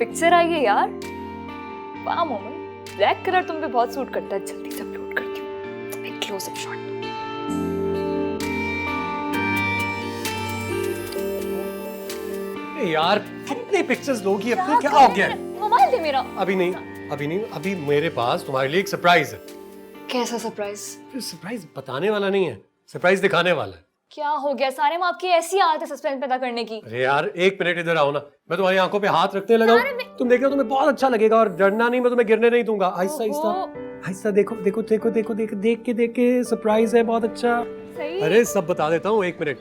Picture आई है यार। वाह मोमेंट, ब्लैक कलर तुम पे बहुत सूट करता है। जल्दी से अपलोड करती हूँ एक क्लोज अप शॉट। यार कितने पिक्चर्स लोगी अपने, क्या हो गया? मोबाइल दे मेरा। अभी नहीं, अभी मेरे पास तुम्हारे लिए एक सरप्राइज है। कैसा सरप्राइज? सरप्राइज बताने वाला नहीं है, सरप्राइज दिखाने वाला है। क्या हो गया? सारे में आपकी ऐसी आदत है सस्पेंस पैदा करने की। अरे यार एक मिनट इधर आओ ना, मैं तुम्हारी आंखों पे हाथ रखने लगा हूं। तुम देखना, तुम्हें बहुत अच्छा लगेगा और डरना नहीं, मैं तुम्हें गिरने नहीं दूंगा। आहिस्ता आहिस्ता आहिस्ता, देखो देखो देखो देखो देखो, देख के सरप्राइज है बहुत अच्छा। सही? अरे सब बता देता हूँ, एक मिनट।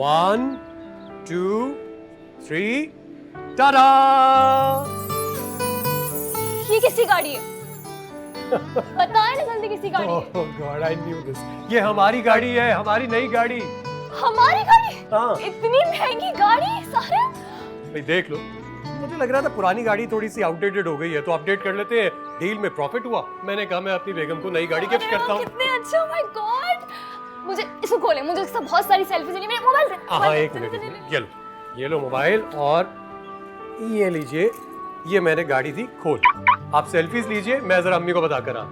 1 2 3 टाडा! ये किसकी गाड़ी है? बताए ना जल्दी किसकी गाड़ी है? Oh God, I knew this. ये हमारी गाड़ी है, हमारी नई गाड़ी। हमारी गाड़ी? हाँ। इतनी महंगी गाड़ी सारे? भाई देख लो, मुझे लग रहा था पुरानी गाड़ी थोड़ी सी आउटडेटेड हो गई है, तो अपडेट कर लेते हैं। डील में प्रॉफिट हुआ, मैंने कहा मैं अपनी बेगम को नई गाड़ी गिफ्ट करता हूँ। कितने अच्छे, oh my God! मुझे इसको खोले, मुझे इसका बहुत सारी सेल्फीज लेनी है। मेरा मोबाइल दे। हाँ एक मिनट, ये लो मोबाइल, और ये लीजिए, ये मैंने गाड़ी दी खोल। आप सेल्फीज लीजिए, मैं जरा अम्मी को बताकर आ।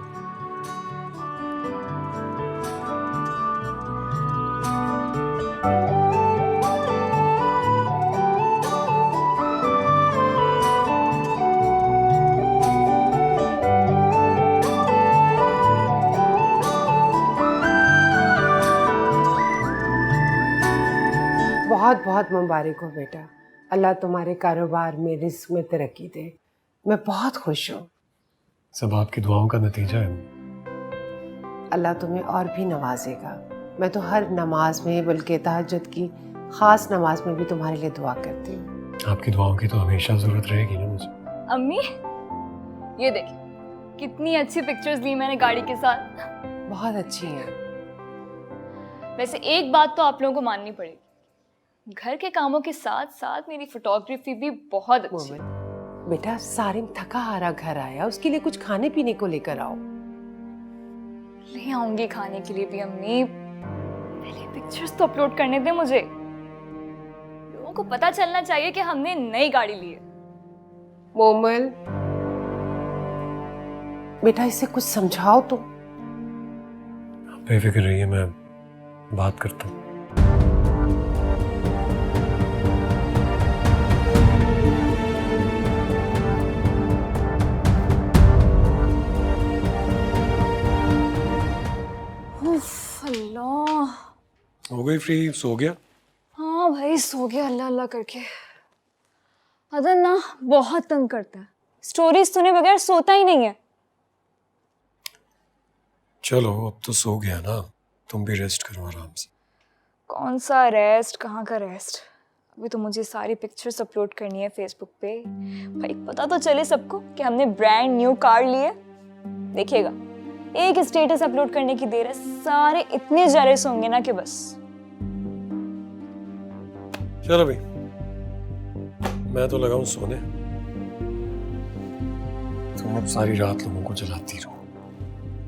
बहुत बहुत मुबारक हो बेटा। अल्लाह तुम्हारे कारोबार में, रिस्क में तरक्की दे। मैं बहुत खुश हूँ। सब आपकी दुआओं का नतीजा है। अल्लाह तुम्हें और भी नवाजेगा। मैं तो हर नमाज में, बल्कि तहज्जुद की खास नमाज में भी तुम्हारे लिए दुआ करती हूँ। आपकी दुआओं की तो हमेशा जरूरत रहेगी ना मुझे। अम्मी ये देखिए, कितनी अच्छी पिक्चर्स ली मैंने गाड़ी के साथ। बहुत अच्छी हैं। वैसे एक बात तो आप लोगों को माननी पड़ेगी, घर के कामों के साथ साथ मेरी फोटोग्राफी भी बहुत अच्छी है। बेटा सारिम थका हारा घर आया, उसके लिए कुछ खाने पीने को लेकर आओ। ले आऊंगी खाने के लिए भी अम्मी, पहले पिक्चर्स तो अपलोड करने दे मुझे। लोगों को पता चलना चाहिए कि हमने नई गाड़ी ली है। मोमल बेटा इसे कुछ समझाओ तो। बेफिक्र रहिए, मैं बात करता हूँ। अल्लाह, हो गई फ्री? सो गया? हाँ भाई सो गया अल्लाह अल्लाह करके। अदन ना बहुत तंग करता है, स्टोरीज सुने बगैर सोता ही नहीं है। चलो अब तो सो गया ना, तुम भी रेस्ट करो आराम से। कौन सा रेस्ट, कहाँ का रेस्ट? अभी तो मुझे सारी पिक्चर्स अपलोड करनी है फेसबुक पे। भाई पता तो चले सबको कि हमने ब्रांड न्यू कार ली है। देखिएगा एक स्टेटस अपलोड करने की देर है, सारे इतने जेलस होंगे ना कि बस। चलो भाई, मैं तो लगाऊं सोने, तुम अब सारी रात लोगों को जलाती रहो।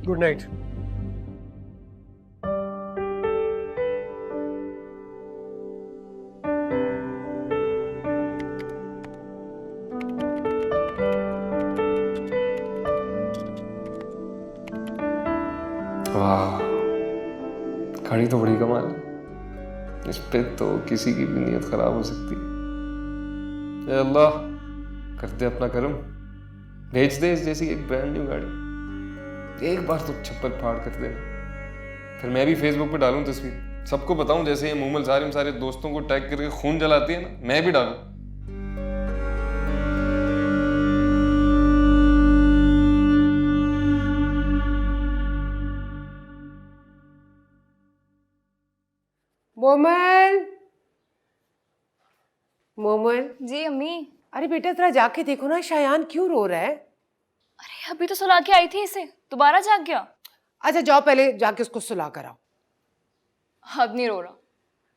Good night. वाह, गाड़ी तो बड़ी कमाल है। इस पे तो किसी की भी नीयत खराब हो सकती है। अल्लाह कर दे अपना करम, भेज दे इस जैसी एक ब्रांड न्यू गाड़ी। एक बार तो छप्पर फाड़ कर देना, फिर मैं भी फेसबुक पे डालूं तस्वीर, सबको बताऊं। जैसे ये मोमल सारिम सारे दोस्तों को टैग करके खून जलाती है ना, मैं भी डालूं। मोमल, मोमल। जी अम्मी। अरे बेटा जरा जाके देखो ना, शायान क्यों रो रहा है? अरे अभी तो सुला के आई थी इसे, दोबारा जाग गया। अच्छा जाओ पहले जाके उसको सुला कर आओ। अब नहीं रो रहा,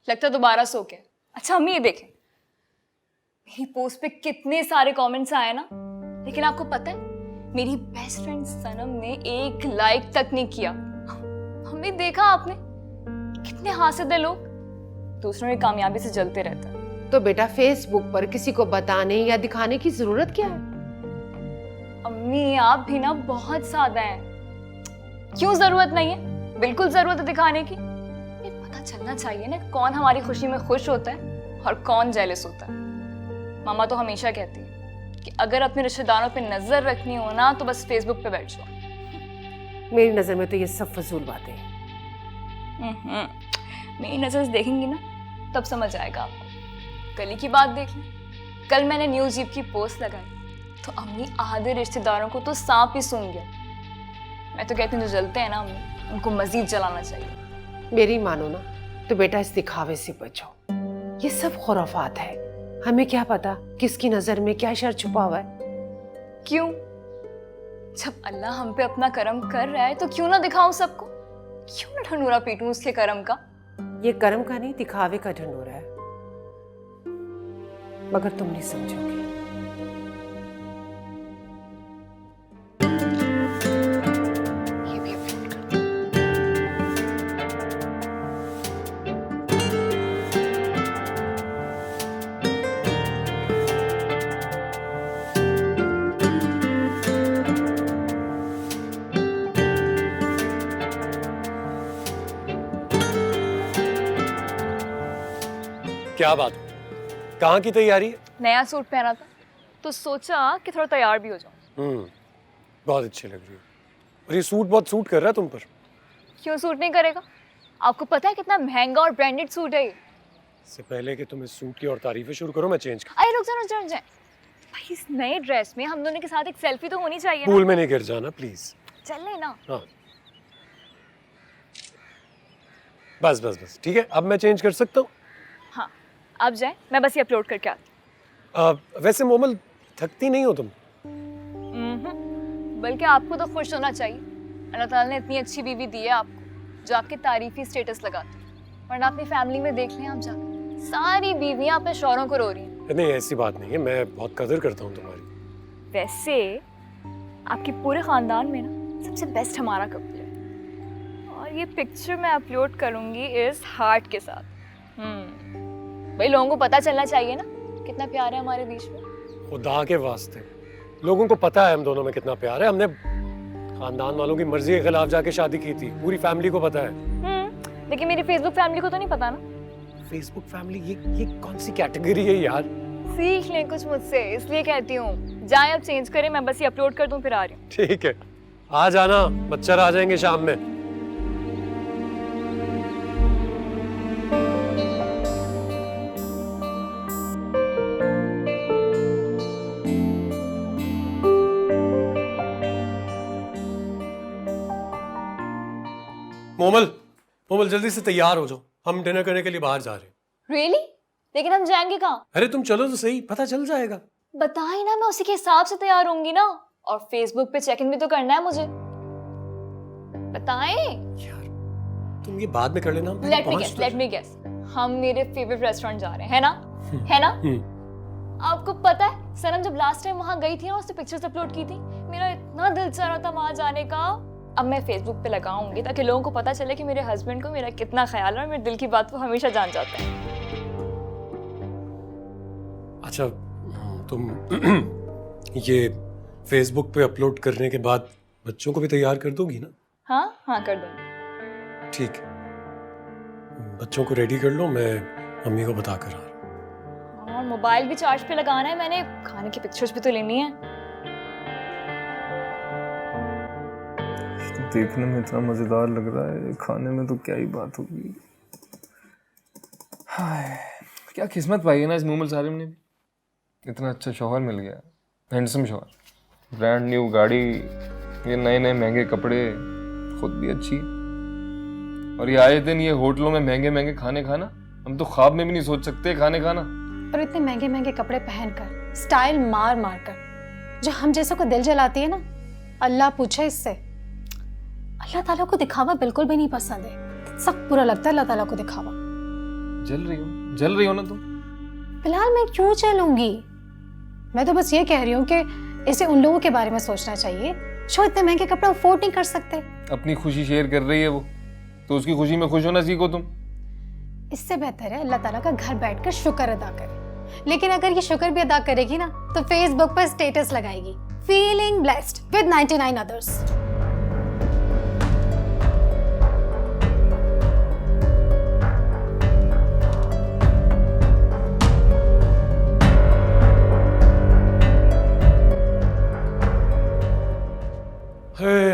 लगता दोबारा सो के। अच्छा अम्मी ये देखें, मेरी पोस्ट पे कितने सारे कमेंट्स आए ना, लेकिन आपको पता है मेरी बेस्ट फ्रेंड सनम ने 1 लाइक तक नहीं किया। अम्मी देखा आपने, कितने हासिद है लोग, दूसरों की कामयाबी से जलते रहते हैं। तो बेटा फेसबुक पर किसी को बताने या दिखाने की जरूरत क्या है? अम्मी आप भी ना बहुत सादा हैं। क्यों जरूरत नहीं है? बिल्कुल जरूरत है दिखाने की। ये पता चलना चाहिए ना कौन हमारी खुशी में खुश होता है और कौन जेलस होता है। मामा तो हमेशा कहती है कि अगर अपने रिश्तेदारों पे नजर रखनी हो ना तो बस फेसबुक पे बैठ जाओ। मेरी नजर में तो ये सब फजूल बातें हैं। मेरी नजर से देखेंगी ना तब समझ आएगा आपको। कल की बात देख लें, कल मैंने न्यूज़ जीप की पोस्ट लगाई तो अम्मी आधे रिश्तेदारों को तो सांप ही सूंघ गया। मैं तो कहती हूँ जो जलते हैं ना अम्मी उनको मजीद जलाना चाहिए। मेरी मानो ना तो बेटा इस दिखावे से बचो। ये सब खुराफात है। हमें क्या पता किसकी नजर में क्या शर छुपा हुआ है। क्यों? जब अल्लाह हम पे अपना करम कर रहा है तो क्यों ना दिखाऊं सबको? क्यों ना ढंढूरा पीटूं उसके करम का? ये कर्म का नहीं दिखावे का ढंढोरा है, मगर तुम नहीं समझोगे। ये भी अपलोड कर दो। क्या बात, कहाँ की तैयारी है? नया सूट पहना था तो सोचा कि थोड़ा तैयार भी हो जाऊं। बहुत अच्छी लग रही है और ये सूट बहुत सूट कर रहा है तुम पर। क्यों सूट नहीं करेगा? आपको पता है कितना महंगा और ब्रांडेड सूट है ये। इससे पहले कि तुम इस सूट की और तारीफें शुरू करो मैं चेंज कर। अरे रुक जाए भाई, इस नए ड्रेस में हम दोनों के साथ एक सेल्फी तो होनी चाहिए पूल ना। में नहीं गिर जाना प्लीज। चल लेना। हाँ बस बस बस ठीक है, अब मैं चेंज कर सकता हूँ। हाँ अब जाए, मैं बस ये अपलोड करके आती वैसे मोमल थकती नहीं हो तुम? हूँ। बल्कि आपको तो खुश होना चाहिए। अल्लाह ताला ने इतनी अच्छी बीवी दी है आपको जो आपके तारीफी स्टेटस लगाती है। वरना अपनी फैमिली में देख लें आप जाकर, सारी बीवियां अपने शौहरों को रो रही हैं। नहीं ऐसी बात नहीं है, मैं बहुत कदर करता हूँ तुम्हारी। वैसे आपके पूरे खानदान में ना सबसे बेस्ट हमारा कपल है। और ये पिक्चर मैं अपलोड करूंगी इस हार्ट के साथ। भाई लोगों को पता चलना चाहिए ना कितना प्यार है हमारे बीच में। खुदा के वास्ते लोगों को पता है हम दोनों में कितना प्यार है। हमने खानदान वालों की मर्जी के खिलाफ जाके शादी की थी, पूरी फैमिली को पता है। लेकिन मेरी फेसबुक फैमिली को तो नहीं पता ना। फेसबुक फैमिली ये कौन सी कैटेगरी है यार? सीख लें कुछ मुझसे, इसलिए कहती हूँ। जाए अब चेंज करें, मैं बस ये अपलोड कर दूं फिर आ रही हूँ। ठीक है आ जाना, मच्छर आ जाएंगे शाम में। मोमल जल्दी से तैयार हो जाओ, हम डिनर करने के लिए बाहर जा रहे हैं। रियली? लेकिन हम जाएंगे कहाँ? अरे तुम चलो तो सही, पता चल जाएगा। बताए ना, मैं उसी के हिसाब से तैयार होंगी ना। और फेसबुक पे चेक इन भी तो करना है मुझे। बताएं? यार तुम ये बाद में कर लेना। लेट मी गेस हम मेरे फेवरेट रेस्टोरेंट जा रहे हैं, है ना? है ना? आपको पता है सनम जब लास्ट टाइम वहां गई थी ना, उसने पिक्चर्स अपलोड की थी, मेरा इतना दिल चाह रहा था वहां जाने का। अब मैं फेसबुक पे लगाऊंगी ताकि लोगों को पता चले कि मेरे हस्बैंड को मेरा कितना ख्याल है और मेरे दिल की बात वो हमेशा जान जाते हैं। अच्छा तुम ये फेसबुक पे अपलोड करने के बाद बच्चों को भी तैयार कर दोगी ना? हाँ कर दूंगी। ठीक है, बच्चों को रेडी कर लो, मैं मम्मी को बता कर आ रहा हूँ। और मोबाइल भी चार्ज पे लगाना है मैंने, खाने की पिक्चर्स भी तो लेनी है। देखने में इतना मजेदार लग रहा है, खाने में तो क्या ही बात होगी। हाय क्या किस्मत पाई है ना इस मोमल सारिम ने भी। इतना अच्छा शौहर मिल गया, हैंडसम शौहर, ब्रांड न्यू गाड़ी, ये नए नए महंगे कपड़े, खुद भी अच्छी। और ये आए दिन ये होटलों में महंगे महंगे खाने खाना, हम तो ख्वाब में भी नहीं सोच सकते खाने खाना। और इतने महंगे महंगे कपड़े पहनकर, स्टाइल मार मार कर जो हम जैसों को दिल जलाती है ना, अल्लाह पूछे इससे। अल्लाह ताला को दिखावा बिल्कुल भी नहीं पसंद है। सख्त बुरा लगता है अल्लाह ताला को दिखावा। जल रही हो ना तुम? फिलहाल मैं क्यों चलूंगी? मैं तो बस ये कह रही हूँ कि इसे उन लोगों के बारे में सोचना चाहिए जो इतने महंगे कपड़े अफोर्ड नहीं कर सकते। अपनी खुशी शेयर कर रही है वो, तो उसकी खुशी में खुश होना सीखो तुम। इससे बेहतर है अल्लाह ताला का घर बैठकर शुक्र अदा करें। लेकिन अगर ये शुक्र भी अदा करेगी ना तो फेसबुक पर स्टेटस लगाएगी, फीलिंग ब्लेस्ड विद 99 अदर्स।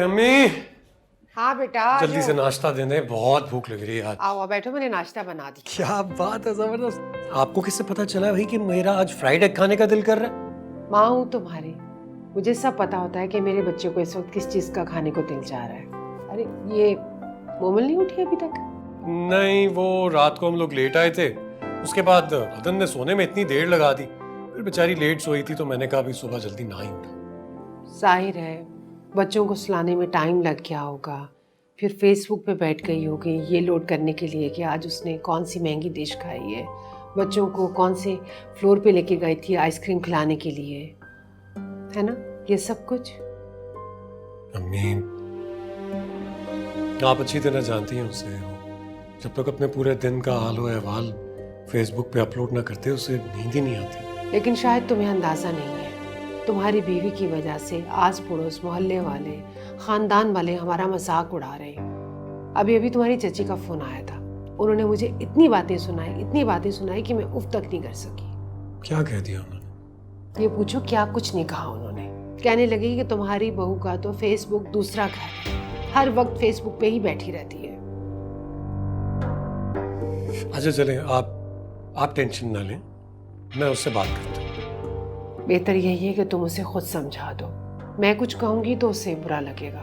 अम्मी हाँ बेटा आ जल्दी जाओ। से नाश्ता दे दे, बहुत भूख लग रही है आज। आओ बैठो, मैंने नाश्ता बना दी। क्या बात है, जबरदस्त। आपको किससे पता चला भाई कि मेरा आज फ्राइड एग खाने का दिल कर रहा है? माँ हूँ तुम्हारी, मुझे सब पता होता है कि मेरे बच्चे को इस वक्त किस चीज का खाने को दिल चाह रहा है। अरे ये मोमल नहीं उठी अभी तक? नहीं, वो रात को हम लोग लेट आए थे, उसके बाद अदन ने सोने में इतनी देर लगा दी, फिर बेचारी लेट सोई थी तो मैंने कहा अभी सुबह जल्दी ना ही उठा। जाहिर है बच्चों को सुलाने में टाइम लग गया होगा, फिर फेसबुक पे बैठ गई होगी ये लोड करने के लिए कि आज उसने कौन सी महंगी डिश खाई है, बच्चों को कौन से फ्लोर पे लेके गई थी आइसक्रीम खिलाने के लिए, है ना, ये सब कुछ। अम्मी आप अच्छी तरह जानती हैं उसे, जब तक अपने पूरे दिन का हाल व अहवाल फेसबुक पे अपलोड ना करते उसे नींद ही नहीं आती। लेकिन शायद तुम्हें अंदाजा नहीं है, तुम्हारी बीवी की वजह से आस पड़ोस मोहल्ले वाले खानदान वाले हमारा मजाक उड़ा रहे हैं। अभी अभी तुम्हारी चची का फोन आया था, उन्होंने मुझे इतनी बातें सुनाई कि मैं उफ तक नहीं कर सकी। क्या कह दिया उन्होंने? ये पूछो क्या कुछ नहीं कहा उन्होंने। कहने लगी कि तुम्हारी बहू का तो फेसबुक दूसरा घर है, हर वक्त फेसबुक पे ही बैठी रहती है। अच्छा चलें, आप टेंशन ना लें, मैं उससे बात करता हूँ। बेहतर यही है कि तुम उसे खुद समझा दो, मैं कुछ कहूंगी तो उसे बुरा लगेगा।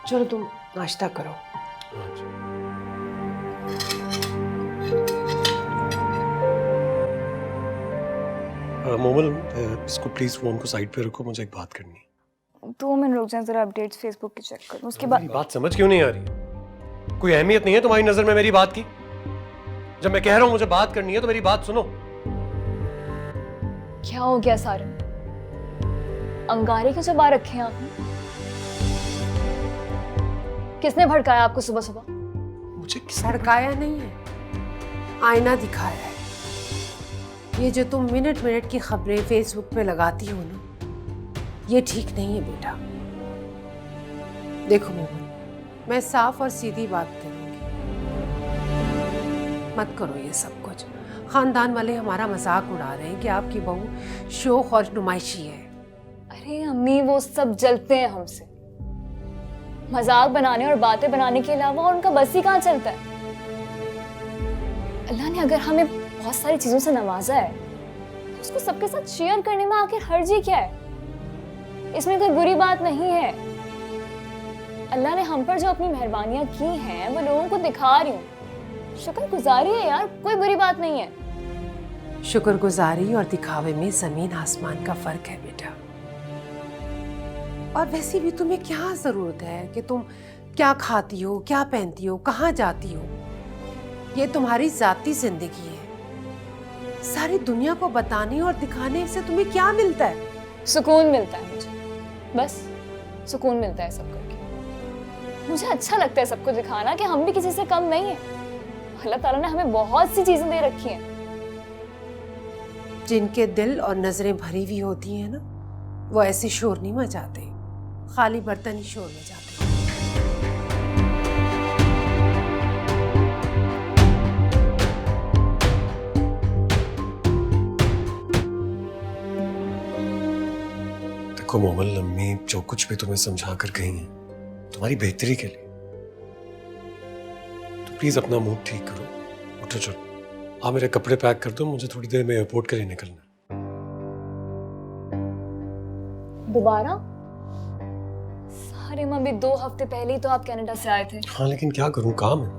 चलो तुम नाश्ता करो। मोमल इसको प्लीज फोन को साइड पे रखो, मुझे एक बात करनी है। 2 मिनट रुक जाए, जरा अपडेट्स फेसबुक की चेक करूं, उसके मेरी बाद। बात समझ क्यों नहीं आ रही? कोई अहमियत नहीं है तुम्हारी नजर में मेरी बात की? जब मैं कह रहा हूं मुझे बात करनी है तो मेरी बात सुनो। क्या हो गया सारन? अंगारे क्यों चबा रखे हैं आपने? किसने भड़काया आपको सुबह सुबह? मुझे भड़काया नहीं है, आईना दिखाया है। ये जो तुम मिनट मिनट की खबरें फेसबुक पे लगाती हो ना, ये ठीक नहीं है बेटा। देखो मोहन, मैं साफ और सीधी बात करूंगी, मत करो ये सब कुछ। खानदान वाले हमारा मजाक उड़ा रहे हैं कि आपकी बहू शौक और नुमाइशी है। अरे अम्मी, वो सब जलते हैं हमसे। मजाक बनाने और बातें बनाने के अलावा और उनका बस ही कहाँ चलता है। अल्लाह ने अगर हमें बहुत सारी चीजों से नवाजा है तो उसको सबके साथ शेयर करने में आखिर हर्जी क्या है? इसमें कोई बुरी बात नहीं है। अल्लाह ने हम पर जो अपनी मेहरबानियां की हैं वो लोगों को दिखा रही हूँ, शुक्रगुजारी है यार, कोई बुरी बात नहीं है। शुक्रगुजारी और दिखावे में जमीन आसमान का फर्क है बेटा। और वैसे भी तुम्हें क्या जरूरत है कि तुम क्या खाती हो, क्या पहनती हो, कहाँ जाती हो? ये तुम्हारी जाती जिंदगी है। सारी दुनिया को बताने और दिखाने से तुम्हें क्या मिलता है? सुकून मिलता है मुझे, बस सुकून मिलता है सब करके। मुझे अच्छा लगता है सबको दिखाना कि हम भी किसी से कम नहीं है। अल्लाह ताला ने हमें बहुत सी चीजें दे रखी हैं। जिनके दिल और नजरें भरी हुई होती हैं ना, वो ऐसे शोर नहीं मचाते, खाली बर्तन ही शोर मचाते। देखो मोमल, अम्मी जो कुछ भी तुम्हें समझा कर गई हैं तुम्हारी बेहतरी के लिए, तो प्लीज अपना मूड ठीक करो। उठो चलो, आप मेरे कपड़े पैक कर दो, मुझे थोड़ी देर में एयरपोर्ट के लिए निकलना है। दोबारा? सारे अभी 2 हफ्ते पहले ही तो आप कनाडा से आए थे। हाँ लेकिन क्या करूं, काम है,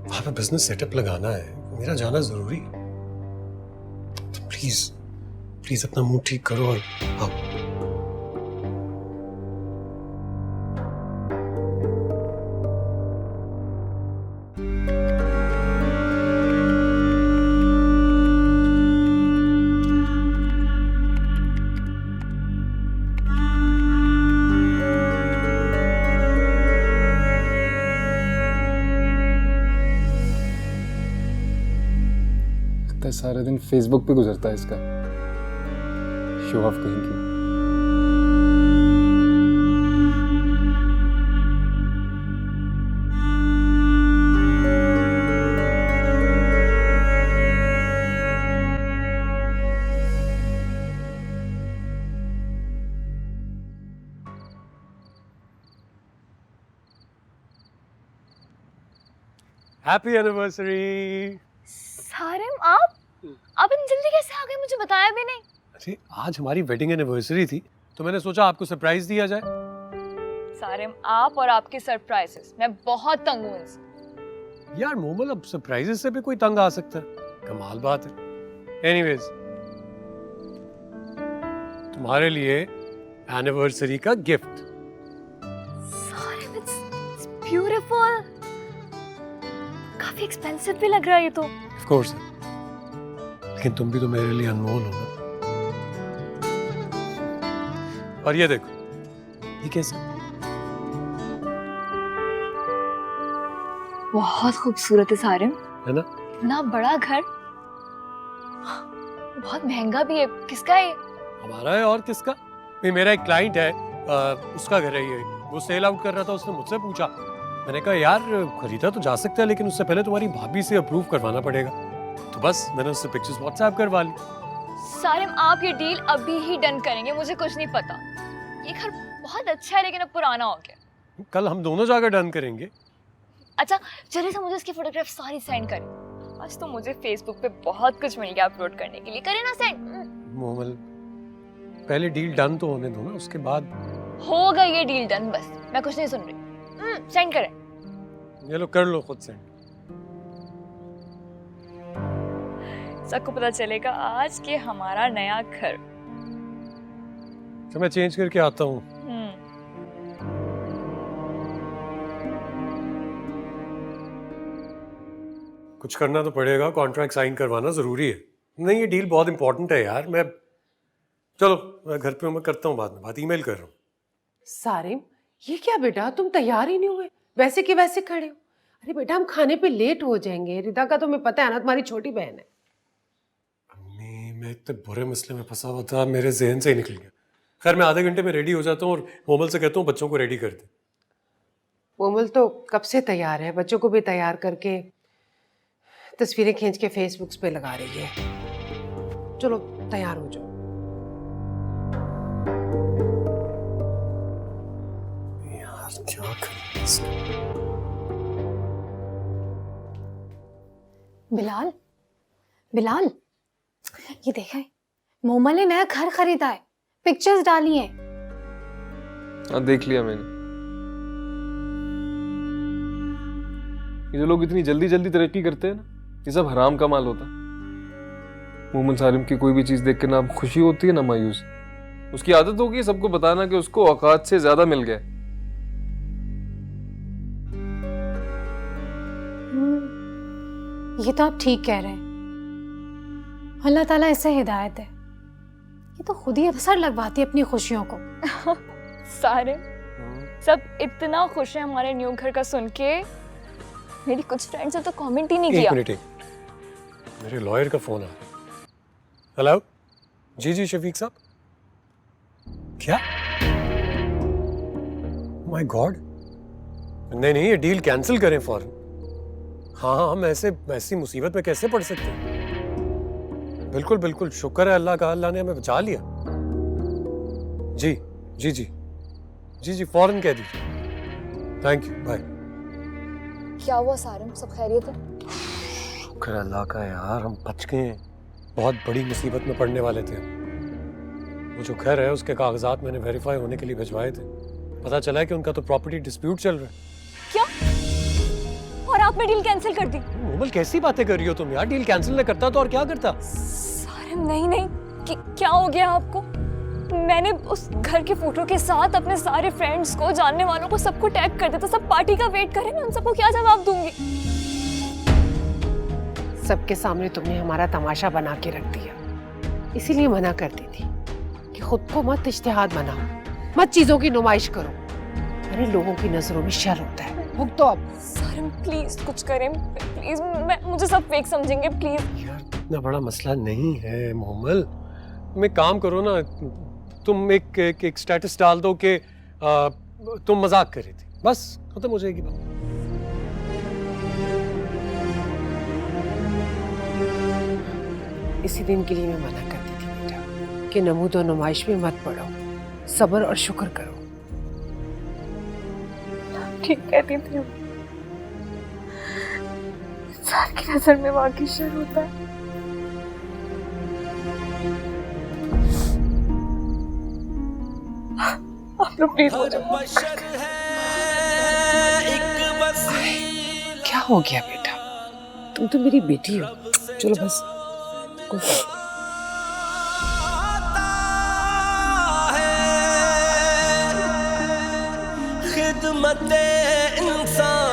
वहां पे बिजनेस सेटअप लगाना है, मेरा जाना जरूरी है। तो प्लीज प्लीज अपना मूड ठीक करो और आओ। लगता है सारा दिन फेसबुक पे गुजरता है इसका, शो ऑफ कहीं की। Happy anniversary. सारिम आप इतनी जल्दी कैसे आ गए, मुझे बताया भी नहीं। अरे आज हमारी वेडिंग एनिवर्सरी थी तो मैंने सोचा आपको सरप्राइज दिया जाए। सारिम आप और आपके सरप्राइजेस, मैं बहुत तंग हूँ इनसे। यार मोमल, अब सरप्राइजेस से भी कोई तंग आ सकता है, कमाल बात है। एनीवेज, तुम्हारे लिए एनिवर्सरी का गिफ्ट। सारिम इट्स ब्यूटीफुल, काफी एक्सपेंसिव भी लग रहा है ये तो। ऑफ कोर्स, लेकिन तुम भी तो मेरे लिए अनमोल हो ना। और ये देखो, ये कैसे? बहुत खूबसूरत है सारिम, है ना? इतना बड़ा घर, बहुत महंगा भी है। किसका है? हमारा है और किसका? भाई मेरा एक क्लाइंट है, उसका घर है ये। वो सेल आउट कर रहा था, उसने मुझसे पूछा। मैंने कहा यार खरीदा तो जा सकता है, लेकिन उससे पहले तुम्हारी भाभी से अप्रूव करवाना पड़ेगा। तो बस मैंने उससे पिक्चर्स व्हाट्सएप करवा ली। सारिम आप ये डील अभी ही डन करेंगे, मुझे कुछ नहीं पता। ये घर बहुत अच्छा है लेकिन अब पुराना हो गया। कल हम दोनों जाकर डन करेंगे। अच्छा चलिए, से मुझे इसकी फोटोग्राफ सारी सेंड करें। आज तो मुझे फेसबुक पे बहुत कुछ मिल गया अपलोड करने के लिए। करें ना सेंड? मोमल, पहले डील डन तो होने दो ना, उसके बाद। हो गई ये डील डन, बस मैं कुछ नहीं सुन रही। सेंड करें। ये लो, कर लो खुद सेंड। सबको पता चलेगा आज के हमारा नया घर। तो मैं चेंज करके आता हूँ। कुछ करना तो पड़ेगा, कॉन्ट्रैक्ट साइन करवाना जरूरी है। नहीं, ये डील बहुत इंपॉर्टेंट है यार। चलो मैं घर पे, मैं करता हूँ बाद में बात, ईमेल कर रहा हूँ। सारिम, ये क्या बेटा, तुम तैयार ही नहीं हुए, वैसे के वैसे खड़े हो। अरे बेटा, हम खाने पे लेट हो जाएंगे। रिदा का तुम्हें पता है ना, तुम्हारी छोटी बहन है। अम्मी, मैं इतने बुरे मसले में फंसा हुआ था, मेरे जहन से ही निकल गया। खैर, मैं आधे घंटे में रेडी हो जाता हूँ और मोमल से कहता हूँ बच्चों को रेडी कर दे। कोमल तो कब से तैयार है, बच्चों को भी तैयार करके तस्वीरें खींच के फेसबुक पे लगा रही है। चलो तैयार हो जाओ। यार क्या करें इसको? बिलाल, बिलाल, ये देखा है, मोमल ने नया घर खरीदा है, पिक्चर्स डाली हैं। हाँ, देख लिया मैंने। ये जो लोग इतनी जल्दी जल्दी तरक्की करते हैं ना, ये सब हराम का माल होता है। मोमन सारिम की कोई भी चीज देख के ना खुशी होती है ना मायूसी। उसकी आदत होगी है सबको बताना कि उसको औकात से ज्यादा मिल गया। ये तो आप ठीक कह रहे हैं। अल्लाह ताला ऐसे हिदायत है, ये तो खुद ही असर लगवाती है अपनी खुशियों को। सारे सब इतना खुश है हमारे न्यू घर का सुन के। मेरी कुछ फ्रेंड्स ने तो कमेंट ही नहीं किया। एक मिनट, मेरे लॉयर का फोन आ रहा है। हेलो, जी जी शफीक साहब। क्या? माय गॉड, नहीं नहीं, ये डील कैंसिल करें फौरन। हाँ, हम ऐसी मुसीबत में कैसे पड़ सकते हैं? बिल्कुल बिल्कुल, शुक्र है अल्लाह का, अल्लाह ने हमें बचा लिया। जी जी जी जी जी, फौरन कह दीजिए। Thank you, bye. क्या हुआ सारिम, सब खैरियत है? शुक्र अल्लाह का यार, हम बच गए हैं। बहुत बड़ी मुसीबत में पड़ने वाले थे। वो जो घर है उसके कागजात मैंने वेरीफाई होने के लिए भिजवाए थे। पता चला है कि उनका तो प्रॉपर्टी डिस्प्यूट चल रहा है। क्या? और आपने डील कैंसिल कर दी? मोमल, कैसी बातें कर रही हो तुम यार? डील कैंसिल न करता तो और क्या करता? सारिम नहीं नहीं, क्या हो गया आपको? मैंने उस घर के फोटो के साथ अपने सारे फ्रेंड्स को, जानने वालों को, सबको टैग कर दिया था। सब पार्टी का वेट करें, मैं उन सबको क्या जवाब दूंगी? सबके सामने तुमने हमारा तमाशा बना के रख दिया, इसीलिए मना करती थी कि खुद को मत इज्तिहाद बनाओ, मत चीजों की नुमाइश करो, अरे लोगों की नजरों में शर होता है। भुगतो अब। सारिम प्लीज कुछ करें, प्लीज। मुझे सब फेक समझेंगे, प्लीज। यार इतना बड़ा मसला नहीं है मोहम्मल। तुम एक काम करो ना, तुम एक स्टेटस डाल दो कि तुम मजाक कर रही थी, बस खत्म हो जाएगी बात। इसी दिन के लिए मैं मना करती थी बेटा कि नमूद और नुमाइश में मत पड़ो, सब्र और शुक्र करो। ठीक कहती थी, इंसान की नजर में वाकई शर होता है। आप लोग प्लीज हो जाओ। क्या हो गया बेटा, तुम तो मेरी बेटी हो। चलो बस कोई बात खिदमत इंसान